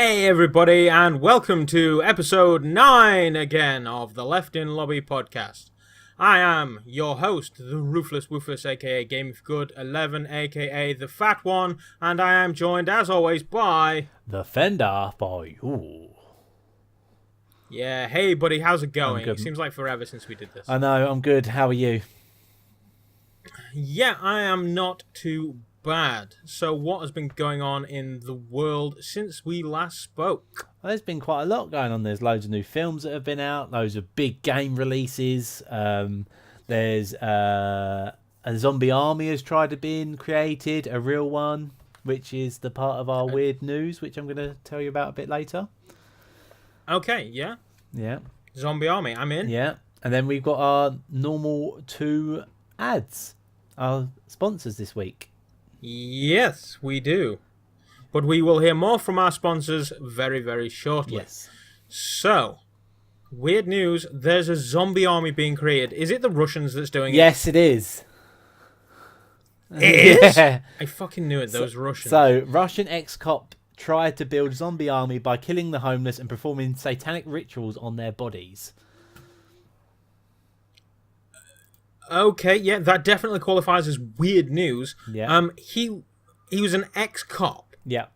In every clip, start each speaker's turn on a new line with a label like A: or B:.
A: Hey everybody, and welcome to episode 9 again of the Left in Lobby podcast. I am your host, the Ruthless Woofus, aka Game of Good 11, aka the Fat One, and I am joined as always by...
B: The Fender for you.
A: Yeah, hey buddy, how's it going?
B: good.
A: It seems like forever since we did this.
B: I know, I'm good. How are you?
A: Yeah, I am not too bad. So what has been going on in the world since we last spoke?
B: Well, there's been quite a lot going on. There's loads of new films that have been out, loads of big game releases. There's a zombie army has tried to be created, a real one, which is the part of our weird news, which I'm going to tell you about a bit later.
A: Okay, yeah.
B: Yeah.
A: Zombie Army, I'm in.
B: Yeah. And then we've got our normal 2 ads, our sponsors this week.
A: Yes, we do. But we will hear more from our sponsors very, very shortly.
B: Yes.
A: So, weird news, there's a zombie army being created. Is it the Russians that's doing it?
B: Yes, it is.
A: It is?
B: Yeah.
A: I fucking knew it, those Russians.
B: So, Russian ex-cop tried to build a zombie army by killing the homeless and performing satanic rituals on their bodies.
A: Okay, yeah, that definitely qualifies as weird news.
B: Yeah.
A: He was an ex-cop.
B: Yeah.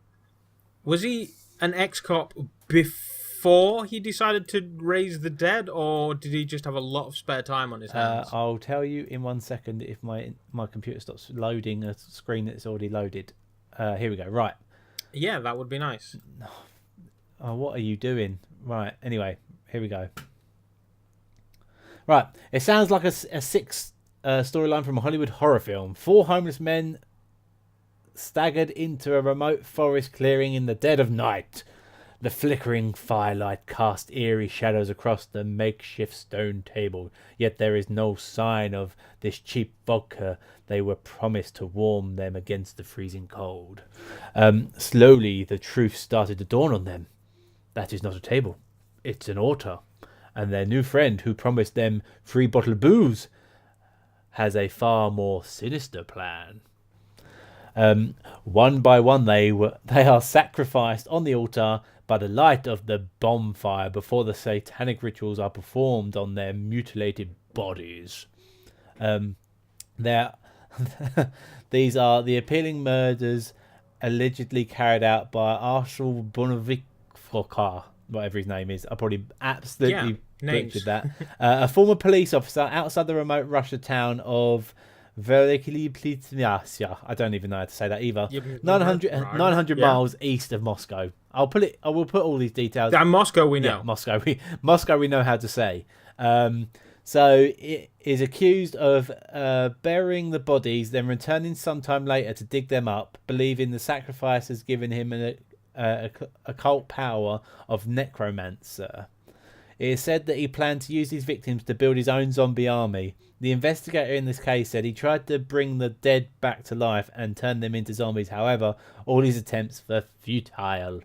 A: Was he an ex-cop before he decided to raise the dead, or did he just have a lot of spare time on his hands?
B: I'll tell you in 1 second if my computer stops loading a screen that's already loaded. Here we go. Right.
A: Yeah, that would be nice.
B: Oh, what are you doing? Right. Anyway, here we go. Right. It sounds like a six storyline from a Hollywood horror film. 4 homeless men staggered into a remote forest clearing in the dead of night. The flickering firelight cast eerie shadows across the makeshift stone table, yet there is no sign of this cheap vodka they were promised to warm them against the freezing cold. Slowly, the truth started to dawn on them. That is not a table. It's an altar. And their new friend, who promised them free bottled booze, has a far more sinister plan. One by one, they are sacrificed on the altar by the light of the bonfire before the satanic rituals are performed on their mutilated bodies. These are the appealing murders allegedly carried out by Arshel Bonovikova, whatever his name is. I probably absolutely butchered that. A former police officer outside the remote Russia town of Velikaya. I don't even know how to say that either. 900 miles east of Moscow. I will put all these details.
A: Moscow we know.
B: Yeah, Moscow we know how to say. So it is accused of burying the bodies, then returning sometime later to dig them up, believing the sacrifice has given him an occult power of necromancer. It is said that he planned to use his victims to build his own zombie army. The investigator in this case said he tried to bring the dead back to life and turn them into zombies. However, all his attempts were futile.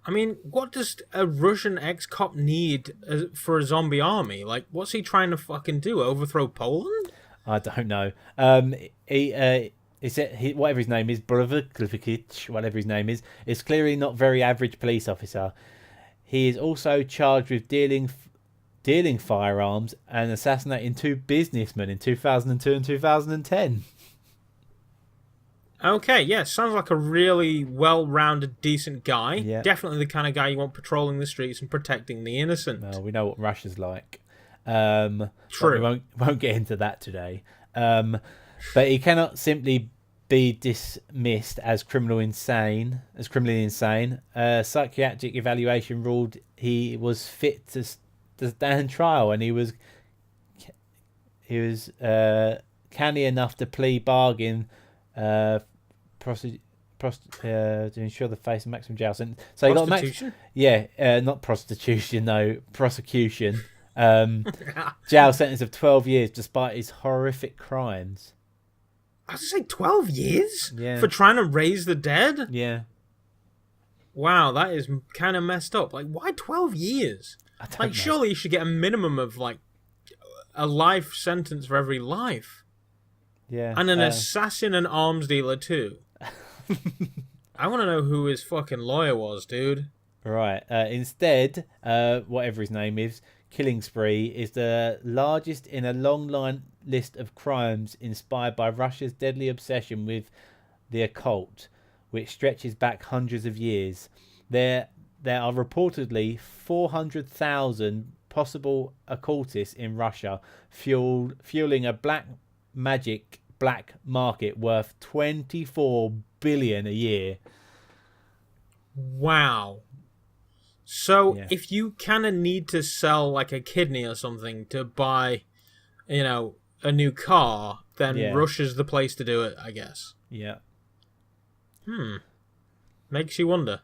A: I mean, what does a Russian ex-cop need for a zombie army? Like, what's he trying to fucking do? Overthrow Poland?
B: I don't know. He said whatever his name is, Brozovic, whatever his name is clearly not very average police officer. He is also charged with dealing firearms and assassinating 2 businessmen in 2002 and 2010.
A: Okay, yeah, sounds like a really well-rounded, decent guy.
B: Yeah.
A: Definitely the kind of guy you want patrolling the streets and protecting the innocent.
B: Well, we know what Russia's like.
A: True.
B: We won't get into that today. But he cannot simply be dismissed as criminally insane. A psychiatric evaluation ruled he was fit to stand trial, and he was canny enough to plea bargain to ensure the face of maximum jail sentence. So
A: prostitution?
B: Not prostitution, no, prosecution. Jail sentence of 12 years despite his horrific crimes.
A: I was going to say 12 years?
B: Yeah.
A: For trying to raise the dead?
B: Yeah.
A: Wow, that is kind of messed up. Like, why 12 years?
B: I don't know.
A: Surely you should get a minimum of, like, a life sentence for every life.
B: Yeah.
A: And an assassin and arms dealer, too. I want to know who his fucking lawyer was, dude.
B: Right. Instead, whatever his name is, Killing Spree is the largest in a long line list of crimes inspired by Russia's deadly obsession with the occult, which stretches back hundreds of years. There are reportedly 400,000 possible occultists in Russia, fueling a black market worth 24 billion a year.
A: Wow. So
B: Yeah.
A: if you kind of need to sell like a kidney or something to buy, a new car, then
B: Yeah.
A: Russia's the place to do it, I guess.
B: Yeah.
A: Makes you wonder.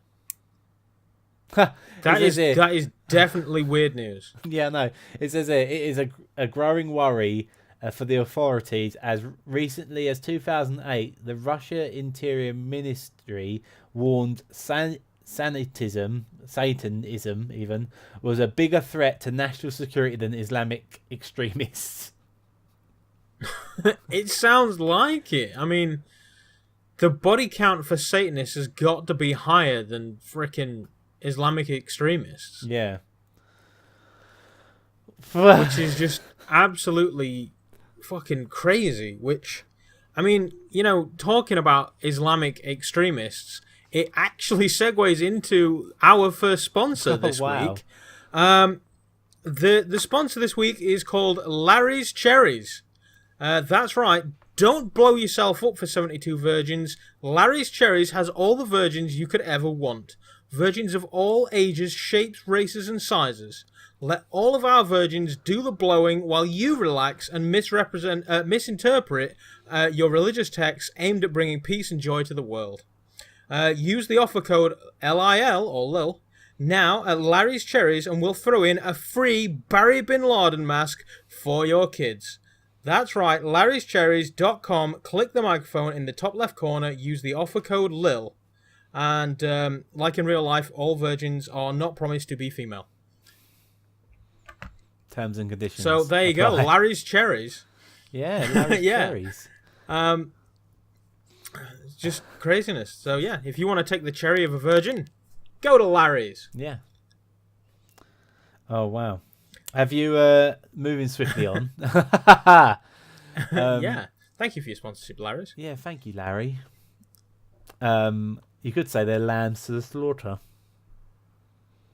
B: It
A: That
B: says here-
A: that is definitely weird news.
B: Yeah, no. It says here, it is a growing worry for the authorities as recently as 2008, the Russia Interior Ministry warned Satanism even, was a bigger threat to national security than Islamic extremists.
A: It sounds like it. I mean, the body count for Satanists has got to be higher than frickin' Islamic extremists.
B: Yeah.
A: Which is just absolutely fucking crazy. Which, I mean, talking about Islamic extremists, it actually segues into our first sponsor this
B: Wow.
A: week. The sponsor this week is called Larry's Cherries. That's right. Don't blow yourself up for 72 virgins. Larry's Cherries has all the virgins you could ever want. Virgins of all ages, shapes, races, and sizes. Let all of our virgins do the blowing while you relax and misinterpret your religious texts aimed at bringing peace and joy to the world. Use the offer code LIL or LIL now at Larry's Cherries and we'll throw in a free Barry Bin Laden mask for your kids. That's right, larry'scherries.com. Click the microphone in the top left corner. Use the offer code LIL. And like in real life, all virgins are not promised to be female.
B: Terms and conditions.
A: So there you go,
B: apply.
A: Larry's Cherries.
B: Yeah, Larry's
A: Yeah.
B: Cherries.
A: It's just craziness. So yeah, if you want to take the cherry of a virgin, go to Larry's.
B: Yeah. Oh, wow. Have you, moving swiftly on.
A: Yeah. Thank you for your sponsorship, Larry's.
B: Yeah, thank you, Larry. You could say they're lambs to the slaughter.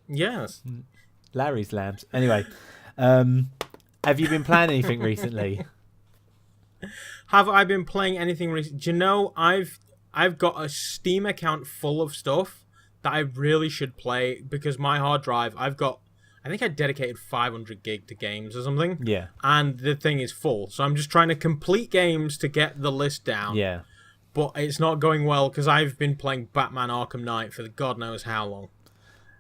A: Yes.
B: Larry's lambs. Anyway, have you been playing anything recently?
A: Have I been playing anything recently? Do you know, I've got a Steam account full of stuff that I really should play because my hard drive, I think I dedicated 500 gig to games or something.
B: Yeah.
A: And the thing is full. So I'm just trying to complete games to get the list down.
B: Yeah.
A: But it's not going well because I've been playing Batman Arkham Knight for God knows how long.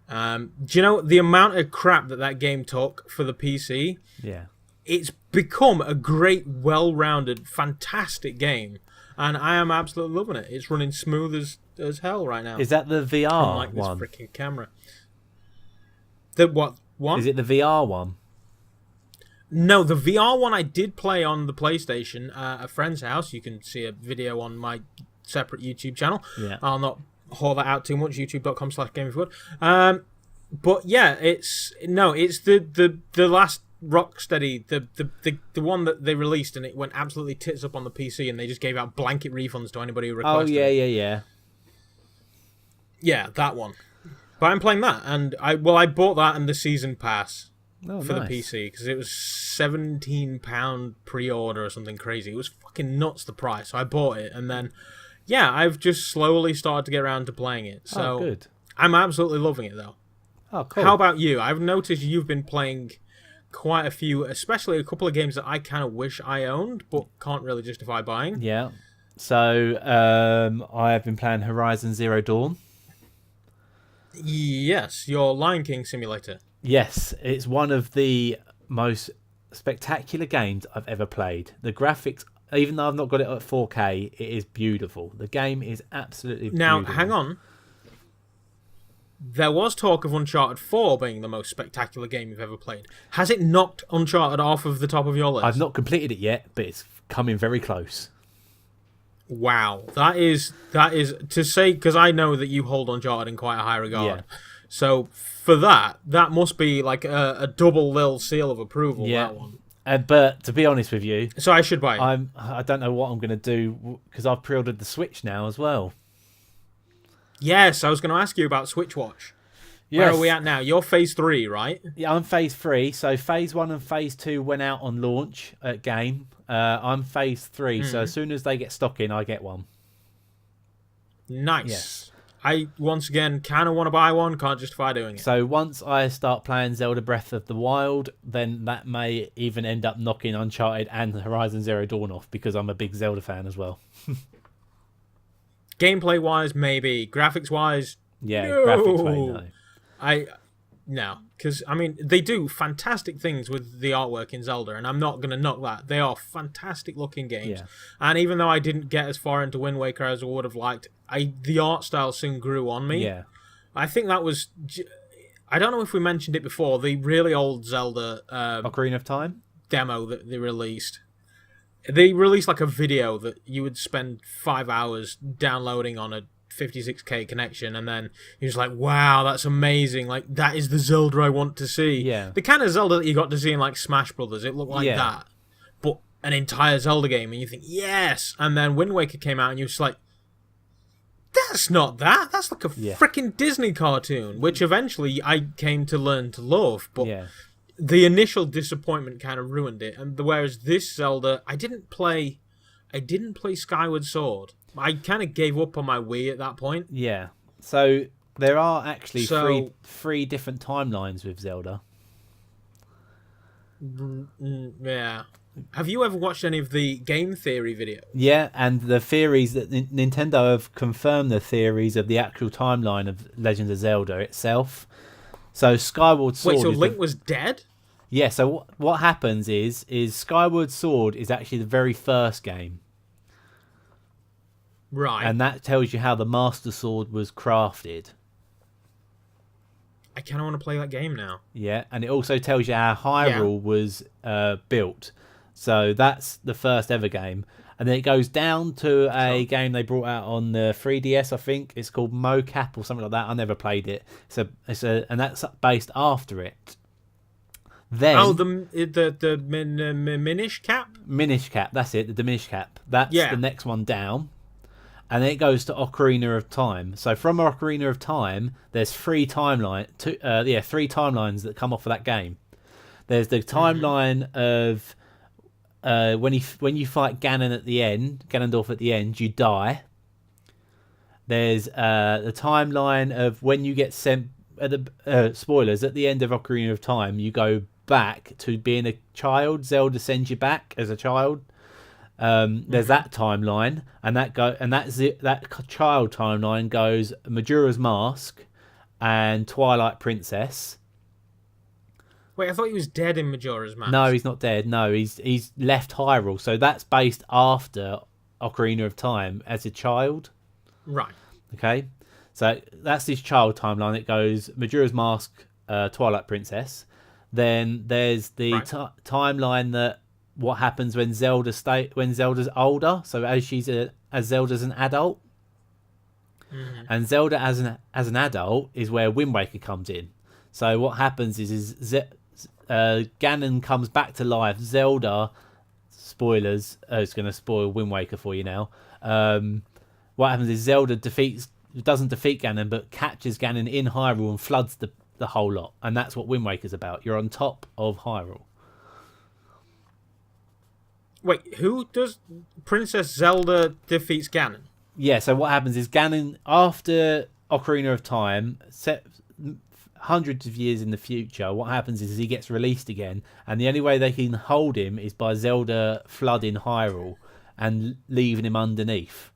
A: Do you know the amount of crap that game took for the PC?
B: Yeah.
A: It's become a great, well-rounded, fantastic game. And I am absolutely loving it. It's running smooth as hell right now.
B: Is that the VR
A: Unlike
B: one?
A: this freaking camera. The what one?
B: Is it the VR one?
A: No, the VR one I did play on the PlayStation at a friend's house. You can see a video on my separate YouTube channel.
B: Yeah.
A: I'll not haul that out too much. YouTube.com/GameOfGood. But yeah, it's the last Rocksteady, the one that they released, and it went absolutely tits up on the PC, and they just gave out blanket refunds to anybody who requested.
B: Oh,
A: it.
B: yeah.
A: Yeah, that one. But I'm playing that, and I bought that and the season pass
B: Oh,
A: for
B: nice.
A: the PC because it was £17 pre-order or something crazy. It was fucking nuts the price. So I bought it, and then yeah, I've just slowly started to get around to playing it. So
B: Oh, good.
A: I'm absolutely loving it though.
B: Oh, cool.
A: How about you? I've noticed you've been playing quite a few, especially a couple of games that I kind of wish I owned but can't really justify buying.
B: Yeah. So, I have been playing Horizon Zero Dawn.
A: Yes, your Lion King simulator.
B: Yes, it's one of the most spectacular games I've ever played. The graphics, even though I've not got it at 4K, it is beautiful. The game is absolutely
A: Now,
B: beautiful.
A: hang on. There was talk of Uncharted 4 being the most spectacular game you've ever played. Has it knocked Uncharted off of the top of your list?
B: I've not completed it yet, but it's coming very close.
A: Wow, that is to say, because I know that you hold Uncharted in quite a high regard.
B: Yeah.
A: So for that must be like a double little seal of approval.
B: Yeah.
A: That one.
B: But to be honest with you,
A: So I should buy it.
B: I don't know what I'm going to do because I've pre-ordered the Switch now as well.
A: Yes, I was going to ask you about Switch Watch. Where are we at now? You're phase 3, right?
B: Yeah, I'm phase 3. So phase 1 and phase 2 went out on launch at game. I'm phase 3. So as soon as they get stock in, I get one.
A: Nice.
B: Yes.
A: I, once again, kind of want to buy one, can't justify doing it.
B: So once I start playing Zelda Breath of the Wild, then that may even end up knocking Uncharted and Horizon Zero Dawn off because I'm a big Zelda fan as well.
A: Gameplay-wise, maybe. Graphics-wise,
B: Yeah,
A: no.
B: graphics-wise, no.
A: No, because, I mean, they do fantastic things with the artwork in Zelda, and I'm not going to knock that. They are fantastic-looking games.
B: Yeah.
A: And even though I didn't get as far into Wind Waker as I would have liked, the art style soon grew on me.
B: Yeah.
A: I think that was... I don't know if we mentioned it before, the really old Zelda
B: Ocarina of Time?
A: demo that they released. They released like a video that you would spend 5 hours downloading on a 56k connection, and then you're just like, wow, that's amazing, like that is the Zelda I want to see.
B: Yeah.
A: The kind of Zelda that you got to see in like Smash Brothers, it looked like
B: Yeah.
A: that, but an entire Zelda game, and you think, yes. And then Wind Waker came out and you're just like, that's not that, that's like a freaking Disney cartoon, which eventually I came to learn to love, but
B: Yeah.
A: the initial disappointment kind of ruined it. And whereas this Zelda, I didn't play Skyward Sword. I kind of gave up on my Wii at that point.
B: Yeah. So there are actually
A: So-
B: three different timelines with Zelda.
A: Yeah. Have you ever watched any of the game theory videos?
B: Yeah, and the theories that Nintendo have confirmed the theories of the actual timeline of Legend of Zelda itself. So Skyward Sword.
A: Wait, so
B: is
A: Link was dead?
B: Yeah. So what happens is Skyward Sword is actually the very first game,
A: Right.
B: and that tells you how the Master Sword was crafted.
A: I kind of want to play that game now.
B: Yeah, and it also tells you how Hyrule was built. So that's the first ever game. And then it goes down to a game they brought out on the 3DS, I think. It's called Mocap or something like that. I never played it. And that's based after it. Then
A: the Minish Cap?
B: Minish Cap, that's it, the Diminish Cap. That's the next one down. And then it goes to Ocarina of Time. So from Ocarina of Time, there's three timelines that come off of that game. There's the timeline of when you fight Ganondorf at the end, you die. There's the timeline of when you get sent. Spoilers, at the end of Ocarina of Time, you go back to being a child. Zelda sends you back as a child. There's that timeline, and that child timeline goes Majora's Mask and Twilight Princess.
A: Wait, I thought he was dead in Majora's Mask.
B: No, he's not dead. No, he's left Hyrule. So that's based after Ocarina of Time as a child.
A: Right.
B: Okay. So that's his child timeline. It goes Majora's Mask, Twilight Princess. Then there's the timeline that what happens when Zelda's older. So as Zelda's an adult. Mm-hmm. And Zelda as an adult is where Wind Waker comes in. So what happens is Ganon comes back to life. Zelda, spoilers, it's going to spoil Wind Waker for you now. What happens is Zelda doesn't defeat Ganon, but catches Ganon in Hyrule and floods the whole lot. And that's what Wind Waker's about. You're on top of Hyrule.
A: Wait, who does Princess Zelda defeats Ganon?
B: Yeah, so what happens is Ganon, after Ocarina of Time, set hundreds of years in the future, what happens is he gets released again, and the only way they can hold him is by Zelda flooding Hyrule and leaving him underneath.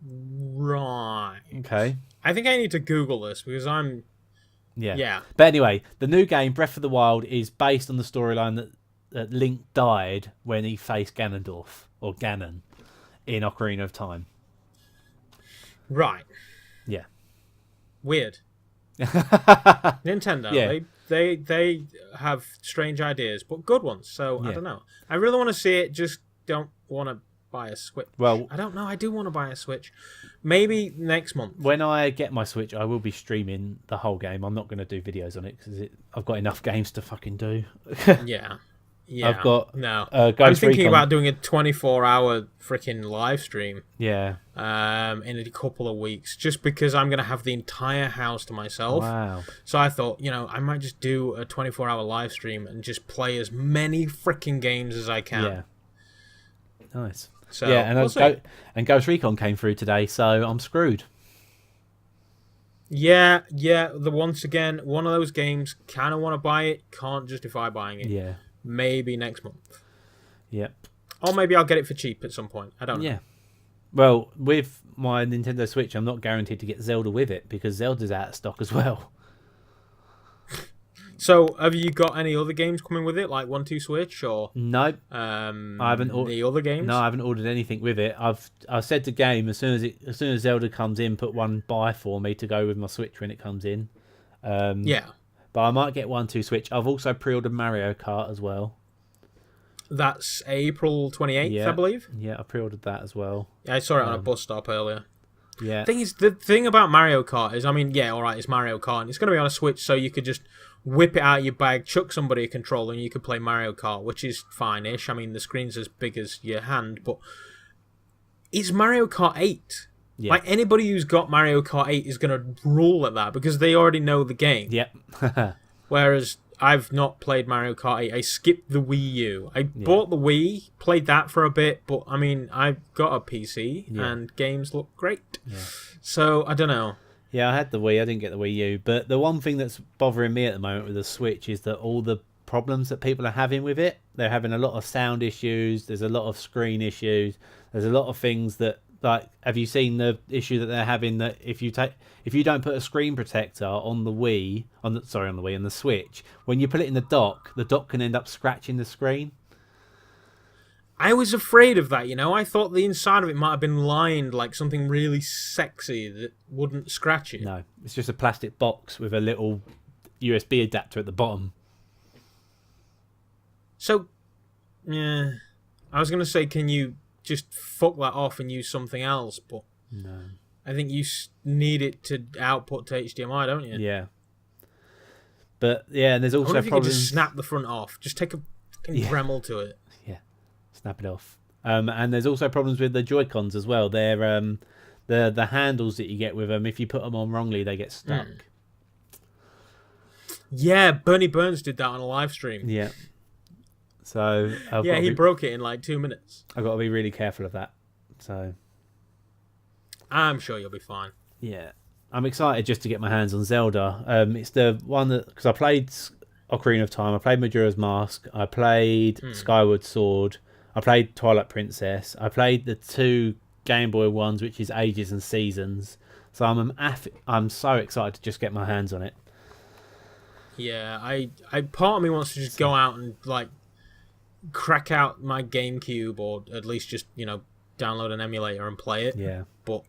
A: Right.
B: Okay.
A: I think I need to Google this because I'm...
B: Yeah. But anyway, the new game, Breath of the Wild, is based on the storyline that Link died when he faced Ganondorf, or Ganon, in Ocarina of Time.
A: Right.
B: Yeah.
A: Weird. Nintendo,
B: Yeah.
A: they have strange ideas, but good ones. So I don't know. I really want to see it. Just don't want to buy a Switch.
B: Well,
A: I don't know. I do want to buy a Switch. Maybe next month.
B: when I get my Switch, I will be streaming the whole game. I'm not going to do videos on it because I've got enough games to fucking do.
A: Yeah. Yeah.
B: I've got
A: no.
B: Ghost
A: I'm thinking
B: Recon.
A: about doing a 24-hour freaking live stream.
B: Yeah.
A: In a couple of weeks, just because I'm gonna have the entire house to myself.
B: Wow.
A: So I thought, I might just do a 24-hour live stream and just play as many freaking games as I can.
B: Yeah. Nice.
A: So
B: yeah, and
A: we'll
B: and Ghost Recon came through today, so I'm screwed.
A: Yeah. Once again, one of those games. Kind of want to buy it, can't justify buying it.
B: Yeah.
A: Maybe next month,
B: Yep.
A: or maybe I'll get it for cheap at some point. I don't know.
B: Yeah. Well, with my Nintendo Switch, I'm not guaranteed to get Zelda with it because Zelda's out of stock as well.
A: So, have you got any other games coming with it, like 1-2 Switch or
B: Nope.
A: I
B: haven't
A: the other games?
B: No, I haven't ordered anything with it. I've said to Game as soon as Zelda comes in, put one buy for me to go with my Switch when it comes in.
A: Yeah.
B: But I might get 1-2 Switch. I've also pre-ordered Mario Kart as well.
A: That's April 28th, I believe.
B: Yeah, I pre-ordered that as well.
A: Yeah, I saw it on a bus stop earlier.
B: Yeah.
A: The thing about Mario Kart is, alright, it's Mario Kart, and it's going to be on a Switch, so you could just whip it out of your bag, chuck somebody a controller, and you could play Mario Kart, which is fine-ish. I mean, the screen's as big as your hand, but it's Mario Kart 8.
B: Yeah.
A: Like, anybody who's got Mario Kart 8 is going to rule at that, because they already know the game.
B: Yep.
A: Whereas I've not played Mario Kart 8. I skipped the Wii U. I bought the Wii, played that for a bit, but I've got a PC and games look great.
B: Yeah.
A: So I don't know.
B: Yeah, I had the Wii. I didn't get the Wii U. But the one thing that's bothering me at the moment with the Switch is that all the problems that people are having with it, they're having a lot of sound issues. There's a lot of screen issues. There's a lot of things that, like, have you seen the issue that they're having that if you don't put a screen protector on the Wii, on the Switch, when you put it in the dock can end up scratching the screen.
A: I was afraid of that, I thought the inside of it might have been lined like something really sexy that wouldn't scratch it.
B: No, it's just a plastic box with a little USB adapter at the bottom.
A: So, yeah, I was going to say, can you just fuck that off and use something else? But
B: no,
A: I think you need it to output to HDMI, don't you?
B: Yeah. But yeah, and there's
A: I
B: also
A: wonder if you could
B: problems.
A: just snap the front off. Just take a fucking Dremel to it.
B: Yeah, snap it off. And there's also problems with the Joy-Cons as well. They're the handles that you get with them. If you put them on wrongly, they get stuck.
A: Yeah, Bernie Burns did that on a live stream.
B: Yeah. So
A: he broke it in like 2 minutes.
B: I've got to be really careful of that. So
A: I'm sure you'll be fine.
B: Yeah, I'm excited just to get my hands on Zelda. It's the one that, because I played Ocarina of Time, I played Majora's Mask, I played Skyward Sword, I played Twilight Princess, I played the 2 Game Boy ones, which is Ages and Seasons. So I'm so excited to just get my hands on it.
A: Yeah, I part of me wants to just go out and like crack out my GameCube, or at least just download an emulator and play it.
B: Yeah.
A: But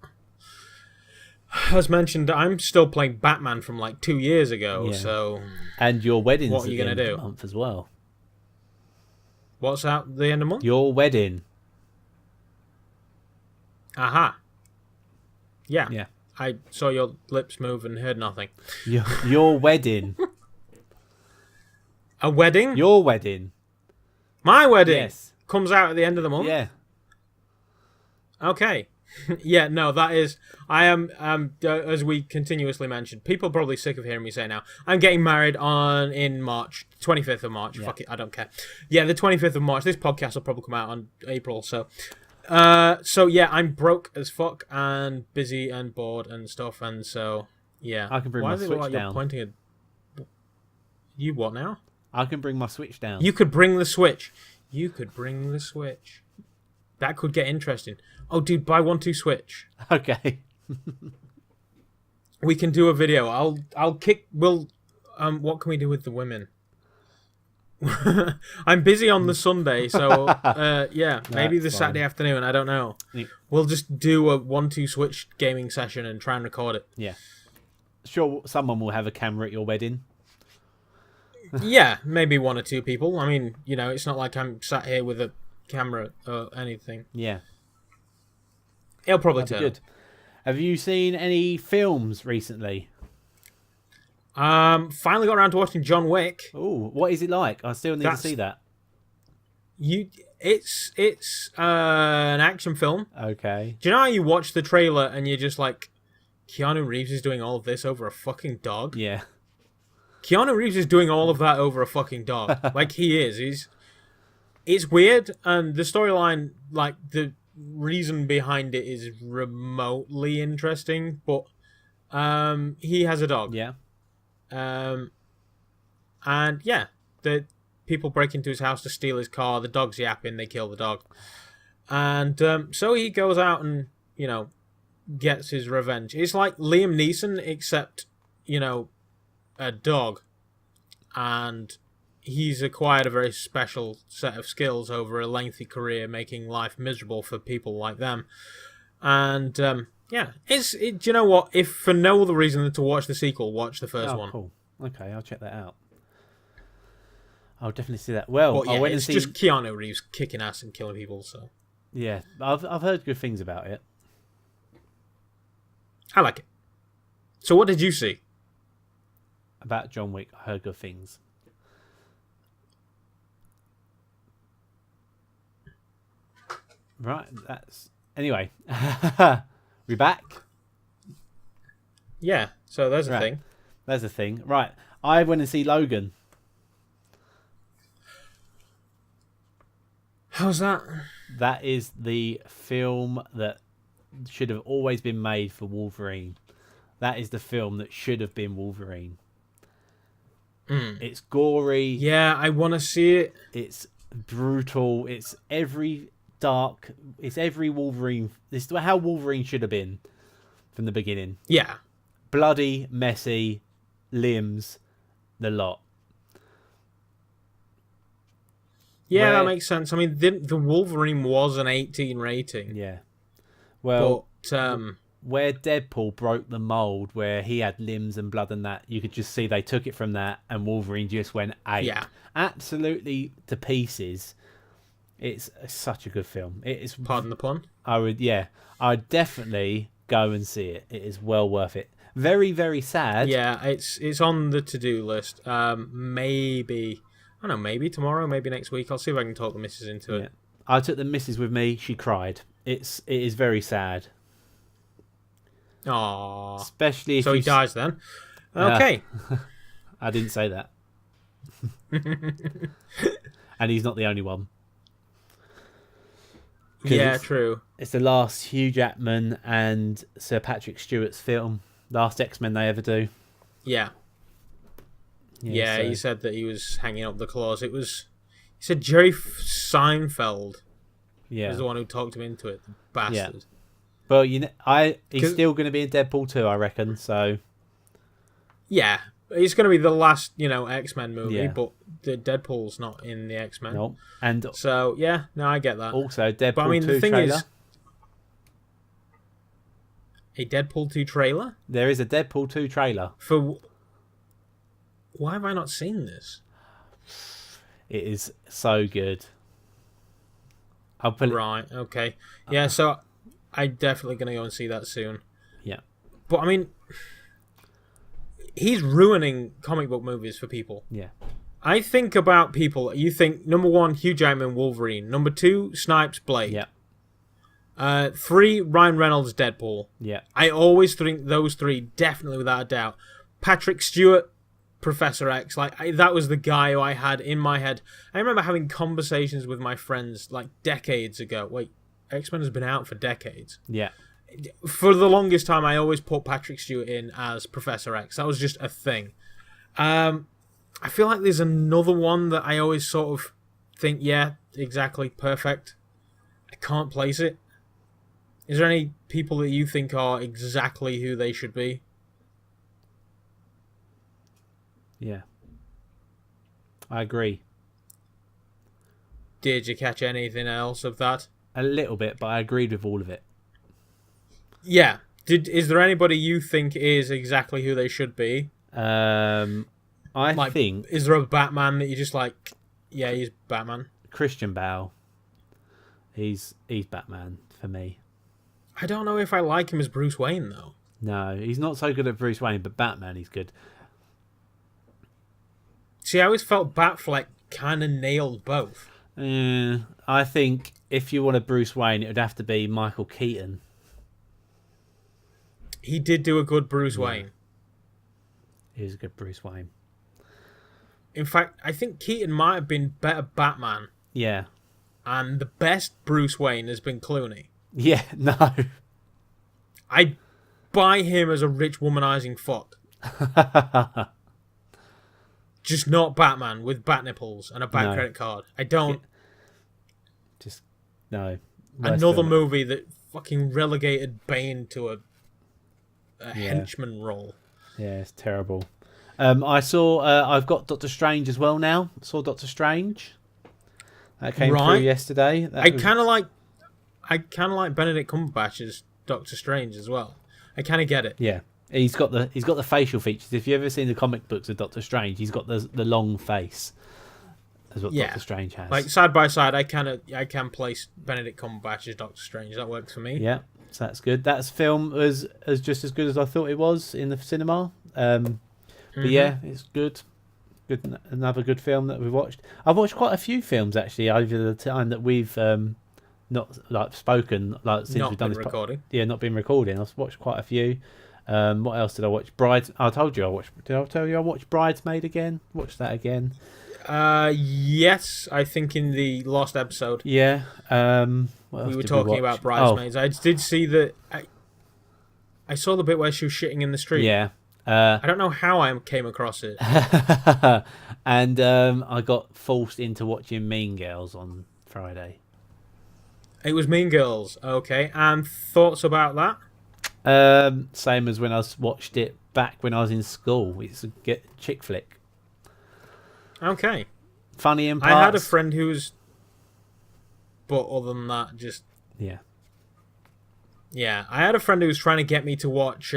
A: as mentioned, I'm still playing Batman from like 2 years ago.
B: Yeah.
A: So
B: and your wedding's
A: what are you
B: at the
A: gonna
B: end
A: do?
B: of the month as well.
A: What's out the end of the month?
B: Your wedding.
A: Aha. Yeah.
B: Yeah.
A: I saw your lips move and heard nothing.
B: Your wedding.
A: A wedding?
B: Your wedding.
A: My wedding?
B: Yes.
A: Comes out at the end of the month?
B: Yeah.
A: Okay. Yeah, no, that is... I am, as we continuously mentioned, people are probably sick of hearing me say now, I'm getting married in March, 25th of March.
B: Yeah.
A: Fuck it, I don't care. Yeah, the 25th of March. This podcast will probably come out on April, so... So yeah, I'm broke as fuck and busy and bored and stuff, and so, yeah.
B: I can bring my Switch
A: you're
B: down.
A: pointing at... You what now?
B: I can bring my Switch down.
A: You could bring the Switch. That could get interesting. Oh, dude, buy 1-2 Switch.
B: Okay.
A: We can do a video. What can we do with the women? I'm busy on the Sunday, so maybe the Saturday afternoon. I don't know.
B: Yeah.
A: We'll just do a 1-2 Switch gaming session and try and record it.
B: Yeah. Sure, someone will have a camera at your wedding.
A: Yeah, maybe 1 or 2 people. I mean, it's not like I'm sat here with a camera or anything.
B: Yeah,
A: It'll probably
B: that'd be
A: turn
B: good. Have you seen any films recently?
A: up. Finally got around to watching John Wick.
B: Oh, what is it like? I still need to
A: That's-
B: see that.
A: It's an action film.
B: Okay.
A: Do you know how you watch the trailer and you're just like, Keanu Reeves is doing all of this over a fucking dog?
B: Yeah.
A: Keanu Reeves is doing all of that over a fucking dog. Like, he is. It's weird, and the storyline, like, the reason behind it is remotely interesting, but he has a dog.
B: Yeah.
A: And yeah, the people break into his house to steal his car. The dog's yapping. They kill the dog, and so he goes out and gets his revenge. It's like Liam Neeson, except a dog, and he's acquired a very special set of skills over a lengthy career, making life miserable for people like them. And yeah, do you know what? If for no other reason than to watch the sequel, watch the first one.
B: Cool. Okay, I'll check that out. I'll definitely see that. Well,
A: But yeah,
B: I went
A: it's
B: and see.
A: just Keanu Reeves kicking ass and killing people. So
B: Yeah, I've heard good things about it.
A: I like it. So what did you see?
B: About John Wick, I heard good things. Right, that's anyway. We back.
A: Yeah, so there's a
B: Right.
A: thing.
B: There's a thing. Right, I went and see Logan.
A: How's that?
B: That is the film that should have always been made for Wolverine. That is the film that should have been Wolverine. It's gory.
A: Yeah, I want to see it.
B: It's brutal. It's every Wolverine. This is how Wolverine should have been from the beginning.
A: Yeah.
B: Bloody, messy, limbs, the lot.
A: Yeah,
B: Where-
A: that makes sense. I mean, the Wolverine was an 18 rating.
B: Yeah. Well,
A: But
B: where Deadpool broke the mold, where he had limbs and blood and that, you could just see they took it from that, and Wolverine just went ape.
A: Yeah.
B: Absolutely to pieces. It's such a good film. It is.
A: pardon the pun.
B: I'd definitely go and see it. It is well worth it. Very, very sad.
A: Yeah, it's on the to-do list. Maybe, I don't know, maybe tomorrow, maybe next week. I'll see if I can talk the missus into it.
B: Yeah. I took the missus with me. She cried. It is very sad,
A: Aww.
B: especially if
A: So he
B: you
A: dies then. Okay.
B: I didn't say that. And he's not the only one. 'Cause
A: Yeah,
B: it's-
A: true.
B: It's the last Hugh Jackman and Sir Patrick Stewart's film. Last X-Men they ever do.
A: Yeah. Yeah,
B: so-
A: he said that he was hanging up the claws. He said Jerry Seinfeld
B: yeah.
A: was the one who talked him into it. The bastard.
B: Well, he's
A: 'Cause-
B: still going to be in Deadpool 2, I reckon. So
A: Yeah. It's going to be the last, X-Men movie,
B: Yeah.
A: but the Deadpool's not in the X-Men.
B: no, and
A: So, yeah, no, I get that.
B: also Deadpool
A: But I mean,
B: 2
A: the thing
B: trailer.
A: is, a Deadpool 2 trailer?
B: There is a Deadpool 2 trailer.
A: Why have I not seen this?
B: It is so good. I'll put it.
A: Right, okay. Yeah, so I'm definitely going to go and see that soon.
B: Yeah.
A: But, I mean, he's ruining comic book movies for people.
B: Yeah.
A: I think about people, you think, number 1, Hugh Jackman, Wolverine. Number 2, Snipes, Blade.
B: Yeah.
A: 3, Ryan Reynolds, Deadpool.
B: Yeah.
A: I always think those 3, definitely without a doubt. Patrick Stewart, Professor X, that was the guy who I had in my head. I remember having conversations with my friends decades ago. Wait, X-Men has been out for decades.
B: Yeah.
A: For the longest time, I always put Patrick Stewart in as Professor X. That was just a thing. I feel like there's another one that I always sort of think, yeah, exactly, perfect. I can't place it. Is there any people that you think are exactly who they should be?
B: Yeah. I agree.
A: Did you catch anything else of that?
B: A little bit, but I agreed with all of it.
A: Yeah. Is there anybody you think is exactly who they should be?
B: I think
A: Is there a Batman that you just like, yeah, he's Batman?
B: Christian Bale. He's Batman for me.
A: I don't know if I like him as Bruce Wayne though.
B: No, he's not so good at Bruce Wayne, but Batman he's good.
A: See, I always felt Batfleck kind of nailed both.
B: I think if you want a Bruce Wayne, it would have to be Michael Keaton.
A: He did do a good Bruce Wayne.
B: He's a good Bruce Wayne.
A: In fact, I think Keaton might have been better Batman.
B: Yeah.
A: And the best Bruce Wayne has been Clooney.
B: Yeah, no.
A: I buy him as a rich womanizing fuck. Just not Batman with bat nipples and a bat credit card. I don't.
B: Just no.
A: Another movie that fucking relegated Bane to a henchman role.
B: Yeah, it's terrible. I saw. I've got Doctor Strange as well now. Saw Doctor Strange. That came through yesterday.
A: I kind of like Benedict Cumberbatch's Doctor Strange as well. I kind of get it.
B: Yeah, he's got the facial features. If you ever seen the comic books of Doctor Strange, he's got the long face. That's what Doctor Strange has.
A: Like side by side, I can place Benedict Cumberbatch's Doctor Strange. That works for me.
B: Yeah, so that's good. That film was just as good as I thought it was in the cinema. But yeah, it's good. Another good film that we've watched. I've watched quite a few films actually over the time that we've not like spoken since we've done this
A: recording.
B: Not been recording. I've watched quite a few. What else did I watch? I told you I watched. Did I tell you I watched Bridesmaid again? Watched that again.
A: Yes, I think in the last episode.
B: Yeah.
A: We were talking about Bridesmaids. I did see that. I saw the bit where she was shitting in the street.
B: Yeah.
A: I don't know how I came across it.
B: And I got forced into watching Mean Girls on Friday.
A: It was Mean Girls, okay. And thoughts about that?
B: Same as when I watched it back when I was in school. It's a chick flick.
A: Okay.
B: Funny in parts.
A: I had a friend who was... But other than that, just...
B: Yeah.
A: Yeah, I had a friend who was trying to get me to watch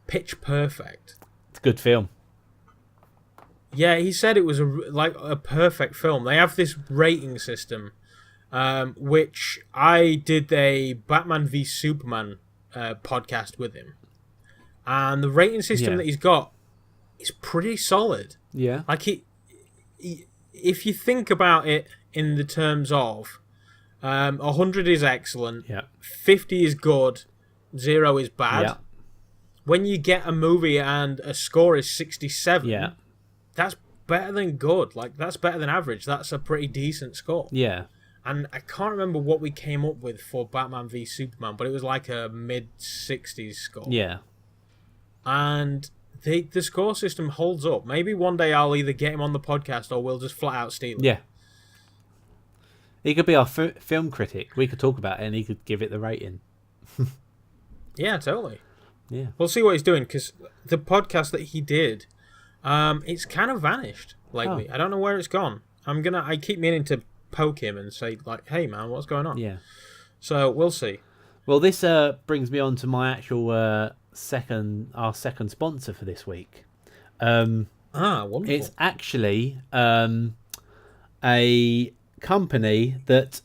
A: Pitch Perfect.
B: It's a good film.
A: Yeah, he said it was a perfect film. They have this rating system, which I did a Batman v Superman podcast with him, and the rating system that he's got is pretty solid.
B: Yeah,
A: like if you think about it in the terms of 100 is excellent, 50 is good, 0 is bad.
B: Yeah.
A: When you get a movie and a score is 67, that's better than good. Like, that's better than average. That's a pretty decent score.
B: Yeah.
A: And I can't remember what we came up with for Batman v Superman, but it was like a mid-60s score.
B: Yeah.
A: And the score system holds up. Maybe one day I'll either get him on the podcast or we'll just flat out steal it.
B: Yeah. He could be our film critic. We could talk about it and he could give it the rating.
A: Yeah, totally.
B: Yeah.
A: We'll see what he's doing, because the podcast that he did, it's kind of vanished lately. I don't know where it's gone. I keep meaning to poke him and say, like, hey man, what's going on?
B: Yeah.
A: So we'll see.
B: Well, this brings me on to my actual second sponsor for this week.
A: Wonderful.
B: It's actually a company that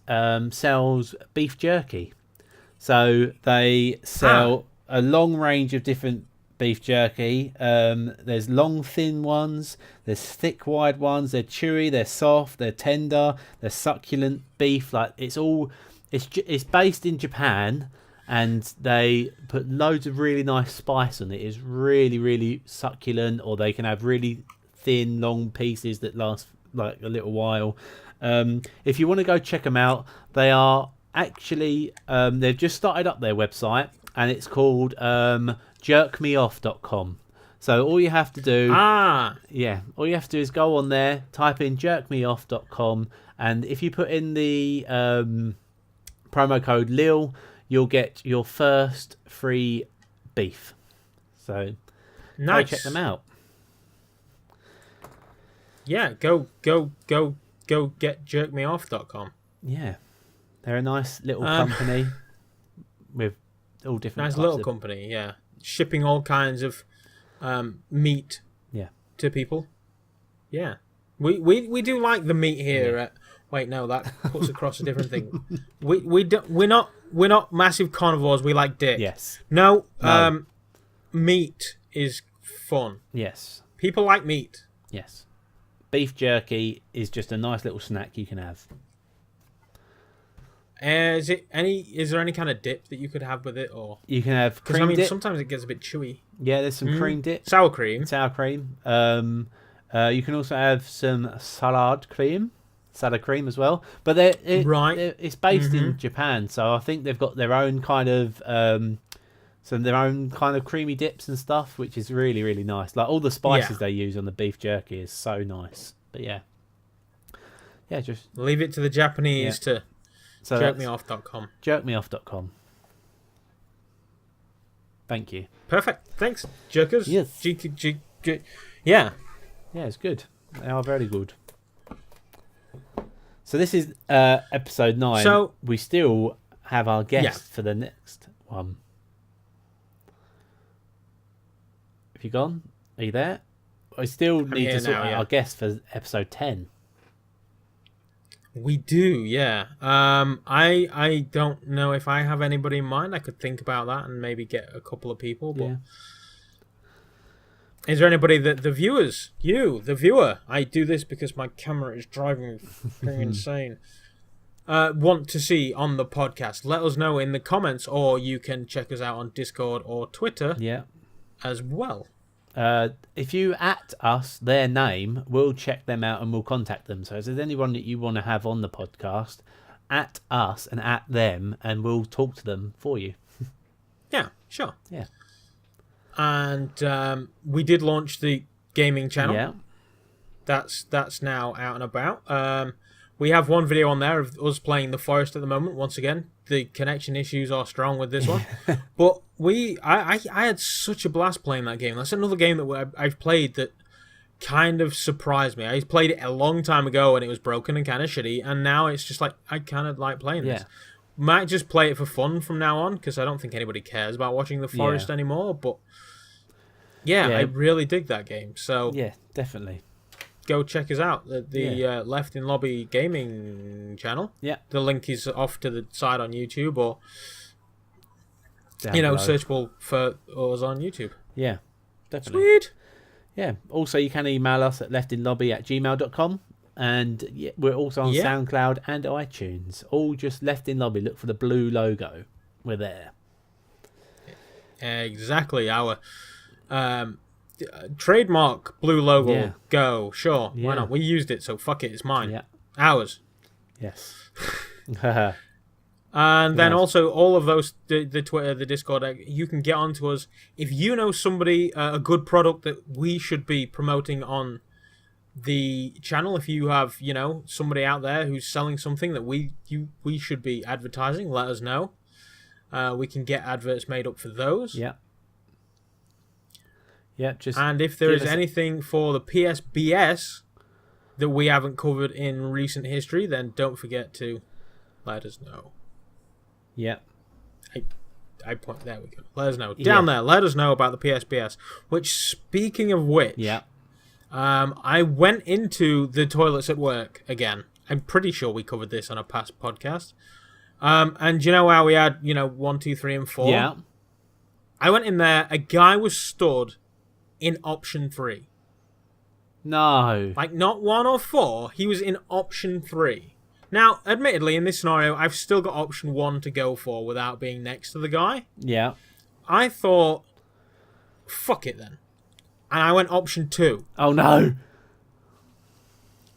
B: sells beef jerky. So they sell a long range of different beef jerky. There's long, thin ones. There's thick, wide ones. They're chewy. They're soft. They're tender. They're succulent beef. Like it's based in Japan, and they put loads of really nice spice on it. It's really, really succulent. Or they can have really thin, long pieces that last like a little while. If you want to go check them out, they are actually they've just started up their website. And it's called jerkmeoff.com. So all you have to do... all you have to do is go on there, type in jerkmeoff.com, and if you put in the promo code Lil, you'll get your first free beef. So
A: nice.
B: Go check them out.
A: Yeah, go get jerkmeoff.com.
B: Yeah. They're a nice little company with all different
A: nice little company, yeah, shipping all kinds of meat to people. Yeah, we do like the meat here at Wait, no, that puts across a different thing. We're not massive carnivores. We like dick.
B: Yes.
A: No.
B: No.
A: Meat is fun.
B: Yes.
A: People like meat.
B: Yes. Beef jerky is just a nice little snack you can have.
A: Is there any kind of dip that you could have with it, or
B: You can have
A: because
B: cream dip.
A: sometimes it gets a bit chewy.
B: Yeah, there's some cream dip,
A: Sour cream.
B: sour cream. You can also have some salad cream as well. But it's based in Japan, so I think they've got their own kind of creamy dips and stuff, which is really, really nice. Like all the spices they use on the beef jerky is so nice. But yeah, just
A: Leave it to the Japanese to jerkmeoff.com.
B: Jerkmeoff.com. Thank you.
A: Perfect. Thanks, jerkers.
B: Yes.
A: Yeah.
B: Yeah, it's good. They are very good. So this is episode 9.
A: So
B: we still have our guest for the next one. Have you gone? Are you there? I still need to sort out our guest for episode 10.
A: We do, yeah. I don't know if I have anybody in mind. I could think about that and maybe get a couple of people. But is there anybody that the viewer, I do this because my camera is driving me insane, want to see on the podcast? Let us know in the comments, or you can check us out on Discord or Twitter as well.
B: If you at us their name, we'll check them out and we'll contact them. So if there's anyone that you want to have on the podcast, at us and at them, and we'll talk to them for you.
A: Yeah, sure.
B: Yeah.
A: And we did launch the gaming channel.
B: Yeah.
A: That's now out and about. We have one video on there of us playing The Forest at the moment. Once again, the connection issues are strong with this one. But I had such a blast playing that game. That's another game that I've played that kind of surprised me. I played it a long time ago and it was broken and kind of shitty. And now it's just like, I kind of like playing this. Might just play it for fun from now on, because I don't think anybody cares about watching The Forest anymore. But I really dig that game. So
B: yeah, definitely.
A: Go check us out, the Left in Lobby gaming channel. Yeah, the link is off to the side on YouTube, or searchable for us on YouTube.
B: Yeah, definitely.
A: Sweet.
B: Yeah. Also, you can email us at leftinlobby@gmail.com, and we're also on SoundCloud and iTunes. All just Left in Lobby. Look for the blue logo. We're there.
A: Exactly. Our trademark blue logo. Go. Sure. Why not? We used it, so fuck it. It's mine.
B: Yeah.
A: Ours.
B: Yes.
A: And then also all of those, the Twitter, the Discord, you can get onto us. If you know somebody, a good product that we should be promoting on the channel, if you have, somebody out there who's selling something that we should be advertising, let us know. We can get adverts made up for those.
B: Yeah. Yeah,
A: and if there is anything for the PSBS that we haven't covered in recent history, then don't forget to let us know.
B: Yeah.
A: I point. There we go. Let us know. Down there, let us know about the PSBS. Which, speaking of which, I went into the toilets at work again. I'm pretty sure we covered this on a past podcast. And you know how we had, 1, 2, 3, and 4?
B: Yeah.
A: I went in there. A guy was stood in option 3.
B: No.
A: Like, not 1 or 4. He was in option 3. Now, admittedly, in this scenario, I've still got option 1 to go for without being next to the guy.
B: Yeah.
A: I thought, fuck it then. And I went option 2.
B: Oh, no.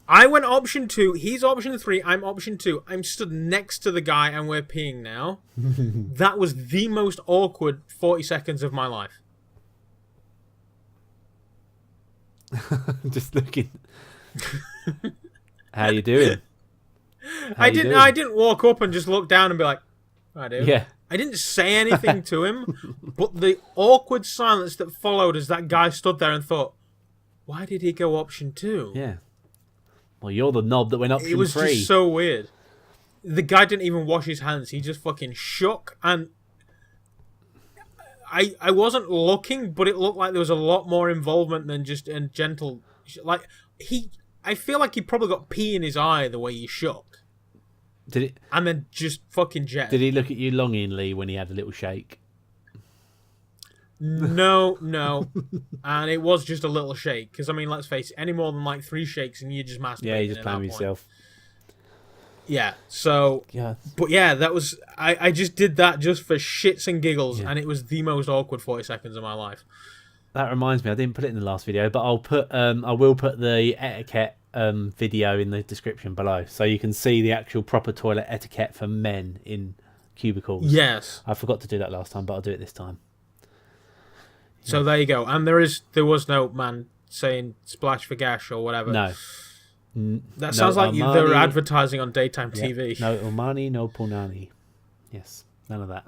A: I went option 2. He's option 3. I'm option 2. I'm stood next to the guy and we're peeing now. That was the most awkward 40 seconds of my life.
B: Just looking. How you doing?
A: I didn't walk up and just look down and be like, I do.
B: Yeah.
A: I didn't say anything to him, but the awkward silence that followed as that guy stood there and thought, why did he go option 2?
B: Yeah. Well, you're the knob that went option 3.
A: It was just so weird. The guy didn't even wash his hands. He just fucking shook, and I wasn't looking, but it looked like there was a lot more involvement than just a gentle... Like, I feel like he probably got pee in his eye the way he shook.
B: Did it?
A: And then just fucking jet.
B: Did he look at you longingly when he had a little shake?
A: No. And it was just a little shake. Because, I mean, let's face it, any more than like 3 shakes and you just masturbating.
B: Yeah, you just playing with yourself.
A: Yeah, so...
B: Yeah.
A: But yeah, that was... I just did that just for shits and giggles,
B: Yeah.
A: and it was the most awkward 40 seconds of my life.
B: That reminds me, I didn't put it in the last video, but I will put the etiquette video in the description below, so you can see the actual proper toilet etiquette for men in cubicles.
A: Yes.
B: I forgot to do that last time, but I'll do it this time.
A: So there you go. And there was no man saying splash for gash or whatever.
B: No.
A: That sounds like
B: Armani,
A: they're advertising on daytime
B: yeah,
A: TV.
B: No Umani, no Punani. Yes, none of that.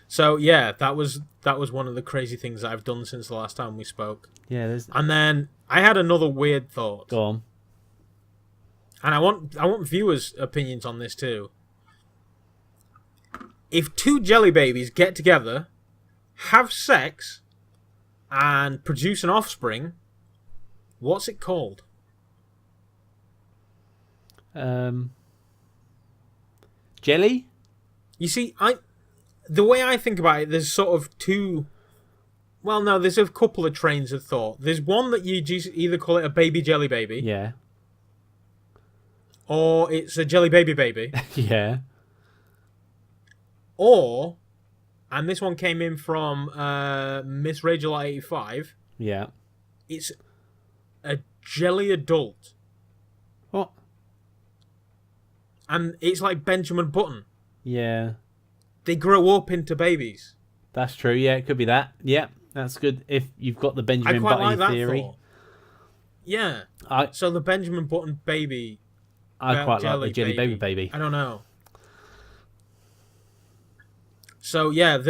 A: So yeah, that was one of the crazy things that I've done since the last time we spoke.
B: Yeah, there's...
A: And then I had another weird thought.
B: Go on.
A: And I want viewers' opinions on this too. If 2 jelly babies get together, have sex, and produce an offspring, what's it called?
B: Jelly?
A: You see, the way I think about it, there's sort of 2... Well, no, there's a couple of trains of thought. There's one that you just either call it a baby jelly baby,
B: Yeah.
A: or it's a jelly baby baby,
B: Yeah.
A: or, and this one came in from Miss Rachel 85,
B: Yeah.
A: it's a jelly adult.
B: What?
A: And it's like Benjamin Button.
B: Yeah.
A: They grow up into babies.
B: That's true. Yeah, it could be that. Yeah, that's good. If you've got the
A: I
B: Benjamin
A: quite like
B: Button
A: that
B: theory.
A: thought. Yeah.
B: I
A: So the Benjamin Button baby.
B: quite like
A: jelly
B: the Jelly Baby.
A: I don't know. So yeah,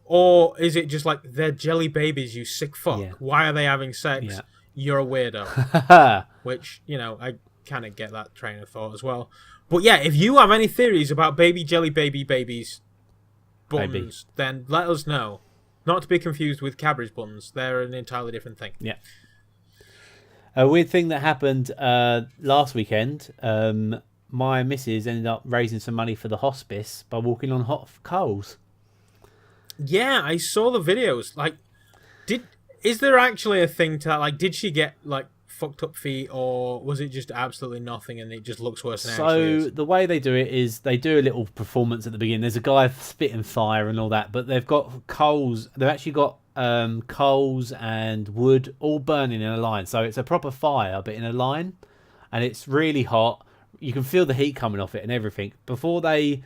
A: or is it just like they're jelly babies, you sick fuck?
B: Yeah.
A: Why are they having sex?
B: Yeah.
A: You're a weirdo.
B: Haha.
A: Which, I kind of get that train of thought as well. But yeah, if you have any theories about baby jelly babies buttons, then let us know. Not to be confused with Cadbury's buttons. They're an entirely different thing.
B: Yeah. A weird thing that happened last weekend. My missus ended up raising some money for the hospice by walking on hot coals.
A: Yeah, I saw the videos. Like, is there actually a thing to that? Like, did she get like fucked up feet, or was it just absolutely nothing and it just looks worse than it actually is?
B: So the way they do it is they do a little performance at the beginning. There's a guy spitting fire and all that, but they've got coals. They've actually got coals and wood all burning in a line. So it's a proper fire, but in a line, and it's really hot. You can feel the heat coming off it and everything. Before they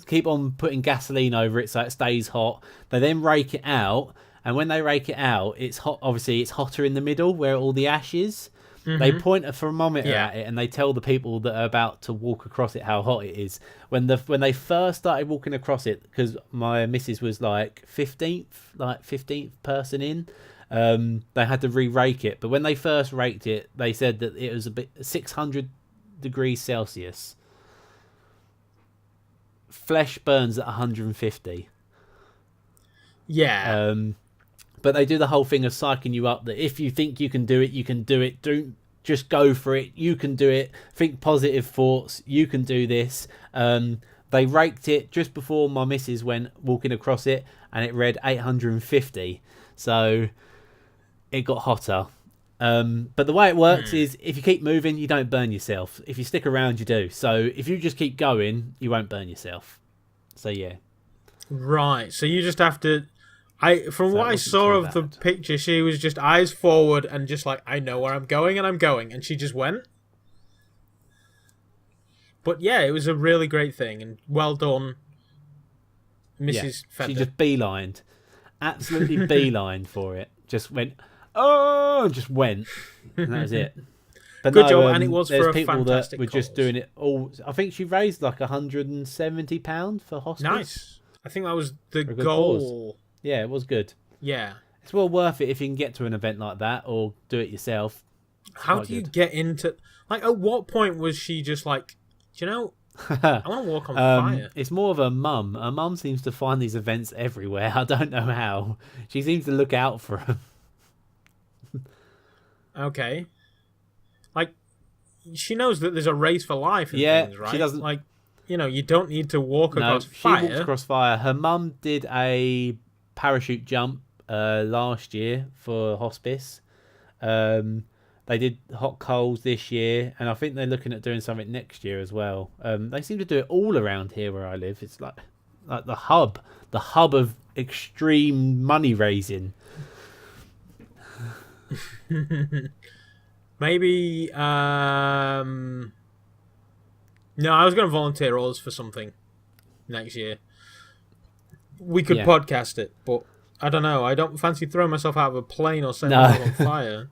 B: keep on putting gasoline over it so it stays hot. They then rake it out. And when they rake it out, it's hot. Obviously, it's hotter in the middle where all the ash is. Mm-hmm. They point a thermometer at it, and they tell the people that are about to walk across it how hot it is. When they first started walking across it, because my missus was like 15th person in, they had to re-rake it. But when they first raked it, they said that it was a bit 600 degrees Celsius. Flesh burns at 150.
A: Yeah.
B: But they do the whole thing of psyching you up that if you think you can do it, you can do it. Don't just go for it. You can do it. Think positive thoughts. You can do this. They raked it just before my missus went walking across it, and it read 850. So it got hotter. But the way it works is if you keep moving, you don't burn yourself. If you stick around, you do. So if you just keep going, you won't burn yourself. So yeah.
A: Right. So you just have to... From what I saw of the picture, she was just eyes forward and just like, I know where I'm going and I'm going. And she just went. But yeah, it was a really great thing. And well done, Mrs. Fender.
B: She just beelined. Absolutely beelined for it. Just went, oh, just went. And that was it. But
A: good job, and it was for a
B: people
A: fantastic
B: that were just
A: cause.
B: doing it all. I think she raised like £170 for hospice.
A: Nice. I think that was the
B: For a good
A: goal.
B: cause. Yeah, it was good.
A: Yeah.
B: It's well worth it if you can get to an event like that or do it yourself.
A: How do you get into... Like, at what point was she just like, do you know, I want to walk on fire?
B: It's more of a mum. Her mum seems to find these events everywhere. I don't know how. She seems to look out for them.
A: Okay. she knows that there's a race for life and
B: Yeah,
A: things, right?
B: she doesn't-
A: Like, you don't need to walk
B: No,
A: across
B: she
A: fire.
B: walks across fire. Her mum did a parachute jump last year for hospice. They did hot coals this year, and I think they're looking at doing something next year as well. They seem to do it all around here where I live. It's like the hub of extreme money raising.
A: Maybe, no, I was going to volunteer us for something next year. We could podcast it, but I don't know. I don't fancy throwing myself out of a plane or setting myself on fire.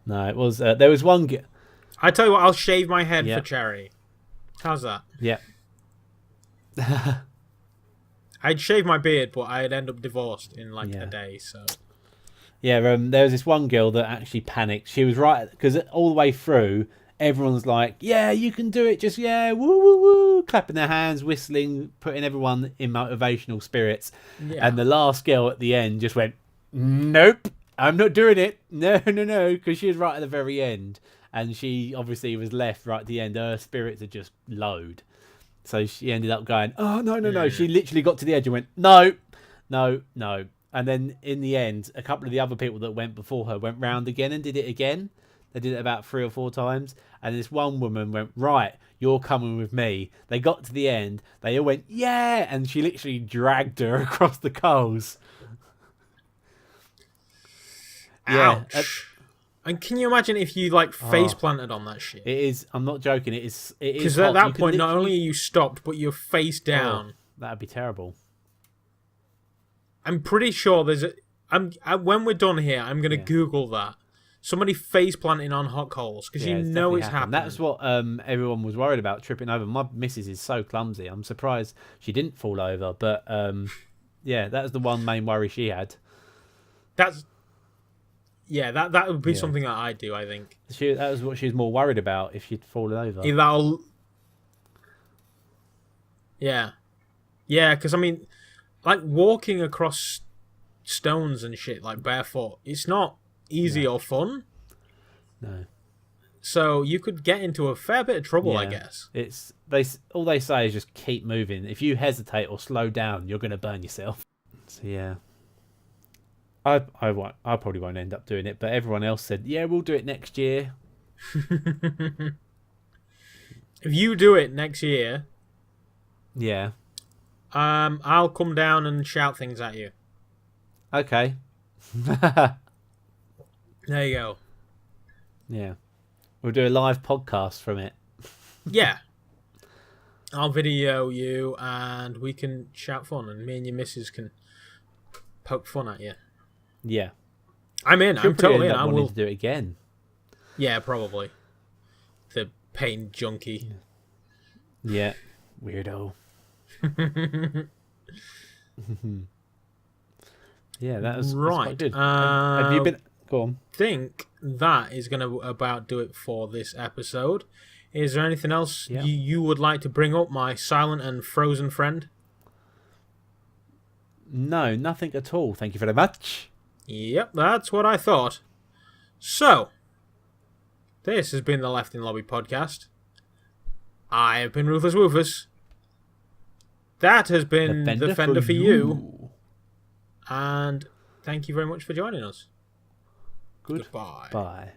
B: No, it was. There was one.
A: I tell you what, I'll shave my head for charity. How's that?
B: Yeah.
A: I'd shave my beard, but I'd end up divorced in like a day. So.
B: Yeah, there was this one girl that actually panicked. She was right because all the way through, everyone's like, "Yeah, you can do it!" Just woo, woo, woo, clapping their hands, whistling, putting everyone in motivational spirits. Yeah. And the last girl at the end just went, "Nope, I'm not doing it. No," because she was right at the very end, and she obviously was left right at the end. Her spirits had just lowered, so she ended up going, "Oh no!" She literally got to the edge and went, "No." And then in the end, a couple of the other people that went before her went round again and did it again. They did it about 3 or 4 times. And this one woman went, "Right, you're coming with me." They got to the end. They all went, "Yeah." And she literally dragged her across the coals.
A: Ouch. Yeah. And can you imagine if you face planted on that shit?
B: It is. I'm not joking. It is.
A: Because at that point, not only are you stopped, but you're face down.
B: Oh, that'd be terrible.
A: I'm pretty sure there's when we're done here, I'm going to Google that. Somebody face planting on hot coals, because it's happening.
B: That's what everyone was worried about, tripping over. My missus is so clumsy. I'm surprised she didn't fall over. But that was the one main worry she had.
A: That would be something that I'd do, I think.
B: That was what she was more worried about, if she'd fallen over.
A: Yeah, because I mean, like walking across stones and shit like barefoot, it's not easy or fun.
B: No.
A: So you could get into a fair bit of trouble, I guess.
B: All they say is just keep moving. If you hesitate or slow down, you're going to burn yourself. So yeah. I probably won't end up doing it, but everyone else said, "Yeah, we'll do it next year."
A: If you do it next year,
B: yeah,
A: I'll come down and shout things at you.
B: Okay.
A: There you go.
B: Yeah, we'll do a live podcast from it.
A: Yeah, I'll video you, and we can shout fun, and me and your missus can poke fun at you.
B: Yeah,
A: I'm in. I'm totally in.
B: I will to do it again.
A: Yeah, probably. The pain junkie.
B: Yeah, weirdo. Yeah, that was
A: right.
B: That's quite good. Have you been? Go on.
A: Think that is going to about do it for this episode. Is there anything else you would like to bring up, my silent and frozen friend?
B: No, nothing at all. Thank you very much.
A: Yep, that's what I thought. So, this has been the Left in Lobby podcast. I have been Ruthless Woofus. That has been the Fender for you. And thank you very much for joining us.
B: Goodbye.
A: Bye.